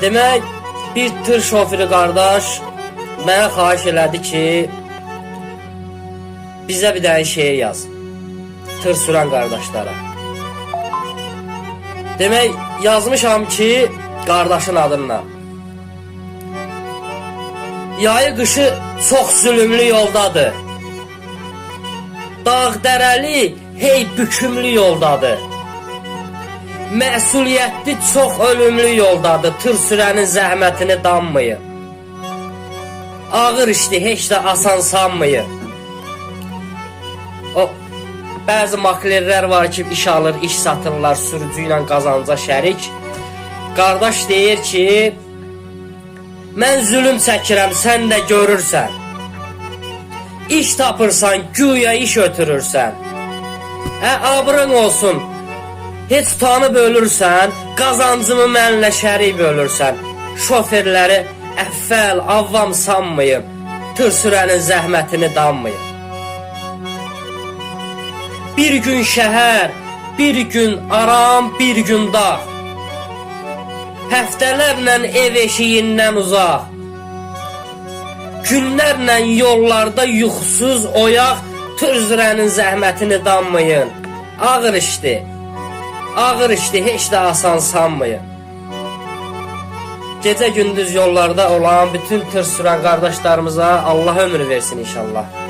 Demək bir tır şoförü qardaş mənə xahiş elədi ki, bizə bir dənə şeir yaz. Tır sürən qardaşlara. Demək yazmışam ki, qardaşın adından. Yayı qışı çox zülümlü yoldadır. Dağ dərəli hey bükümlü yoldadır. Məsuliyyətli çox ölümlü yoldadır. Tır sürənin zəhmətini danmayın. Ağır işdi, heç də asan sanmayın. Bəzi maklerlər var ki, iş alır, iş satırlar, sürücü ilə qazanca şərik. Qardaş deyir ki, mən zülüm çəkirəm, sən də görürsən. İş tapırsan, güya iş ötürürsən. Abrın olsun, heç utanıb ölürsən, qazancımı mənlə şərik bölürsən. Şoferləri əffəl, avvam sanmayın, tır sürənin zəhmətini danmayın. Bir gün şəhər, bir gün aram, bir gün dağ. Həftələrlə ev eşiyindən uzaq. Günlərlə yollarda yuxusuz oyaq, tır sürənin zəhmətini danmayın. Ağır işdi, heç də asan sanmayın. Gecə gündüz yollarda olan bütün tır sürən qardaşlarımıza Allah ömür versin inşallah.